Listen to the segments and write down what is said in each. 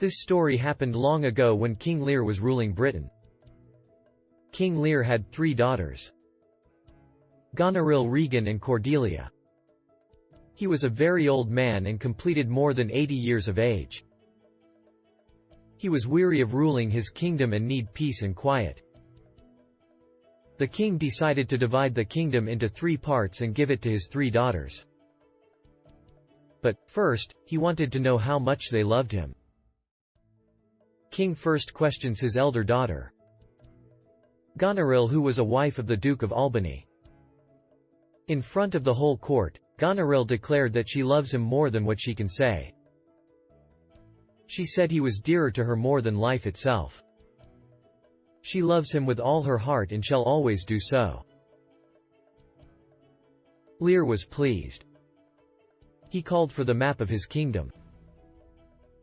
This story happened long ago when King Lear was ruling Britain. King Lear had 3 daughters: Goneril, Regan and Cordelia. He was a very old man and completed more than 80 years of age. He was weary of ruling his kingdom and needed peace and quiet. The king decided to divide the kingdom into 3 parts and give it to his 3 daughters. But, first, he wanted to know how much they loved him. King first questions his elder daughter, Goneril, who was a wife of the Duke of Albany. In front of the whole court, Goneril declared that she loves him more than what she can say. She said he was dearer to her more than life itself. She loves him with all her heart and shall always do so. Lear was pleased. He called for the map of his kingdom.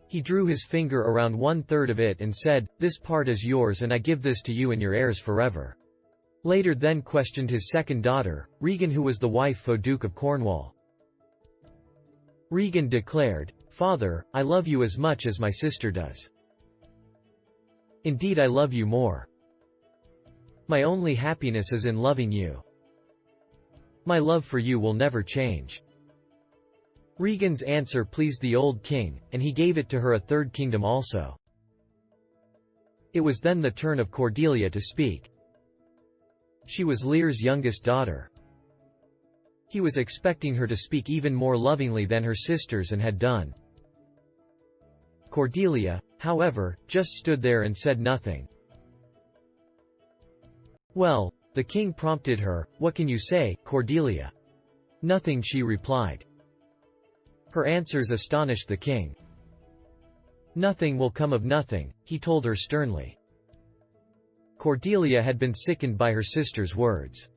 He drew his finger around 1/3 of it and said, "This part is yours and I give this to you and your heirs forever." Later then questioned his second daughter, Regan, who was the wife of Duke of Cornwall. Regan declared, "Father, I love you as much as my sister does. Indeed, I love you more. My only happiness is in loving you. My love for you will never change." Regan's answer pleased the old king, and he gave it to her a 3rd kingdom also. It was then the turn of Cordelia to speak. She was Lear's youngest daughter. He was expecting her to speak even more lovingly than her sisters and had done. Cordelia, however, just stood there and said nothing. "Well," the king prompted her, "what can you say, Cordelia?" "Nothing," she replied. Her answers astonished the king. "Nothing will come of nothing," he told her sternly. Cordelia had been sickened by her sister's words.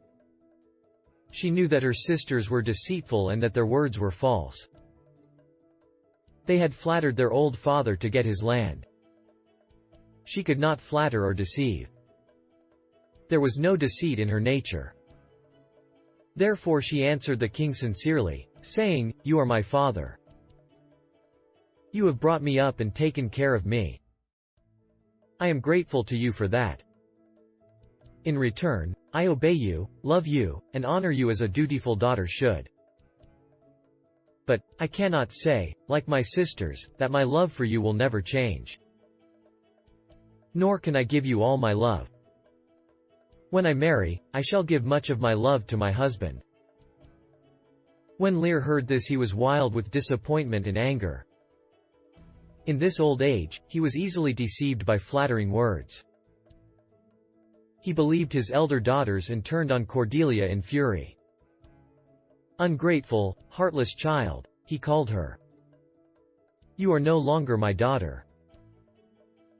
She knew that her sisters were deceitful and that their words were false. They had flattered their old father to get his land. She could not flatter or deceive. There was no deceit in her nature. Therefore she answered the king sincerely, saying, "You are my father. You have brought me up and taken care of me. I am grateful to you for that. In return, I obey you, love you, and honor you as a dutiful daughter should. But, I cannot say, like my sisters, that my love for you will never change. Nor can I give you all my love. When I marry, I shall give much of my love to my husband." When Lear heard this, he was wild with disappointment and anger. In this old age, he was easily deceived by flattering words. He believed his elder daughters and turned on Cordelia in fury. "Ungrateful, heartless child," he called her. "You are no longer my daughter.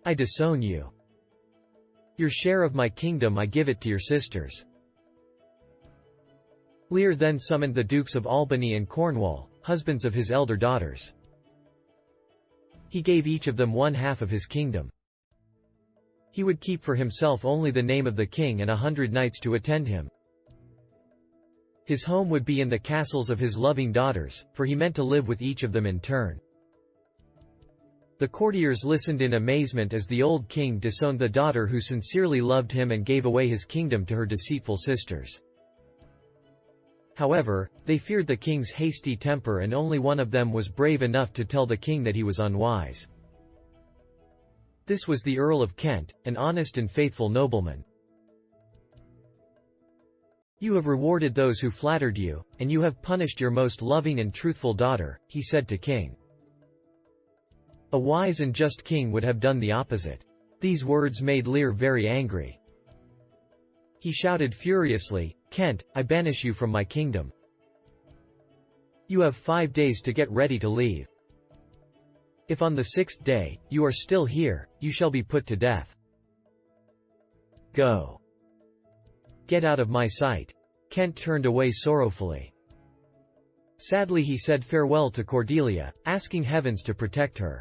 I disown you. Your share of my kingdom I give it to your sisters." Lear then summoned the Dukes of Albany and Cornwall, husbands of his elder daughters. He gave each of them 1/2 of his kingdom. He would keep for himself only the name of the king and 100 knights to attend him. His home would be in the castles of his loving daughters, for he meant to live with each of them in turn. The courtiers listened in amazement as the old king disowned the daughter who sincerely loved him and gave away his kingdom to her deceitful sisters. However, they feared the king's hasty temper, and only one of them was brave enough to tell the king that he was unwise. This was the Earl of Kent, an honest and faithful nobleman. "You have rewarded those who flattered you, and you have punished your most loving and truthful daughter," he said to King. A wise and just king would have done the opposite. These words made Lear very angry. He shouted furiously, "Kent, I banish you from my kingdom. You have 5 days to get ready to leave. If on the 6th day, you are still here, you shall be put to death. Go. Get out of my sight." Kent turned away sorrowfully. Sadly he said farewell to Cordelia, asking heavens to protect her.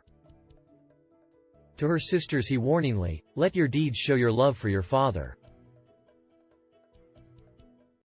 To her sisters he warningly, "Let your deeds show your love for your father.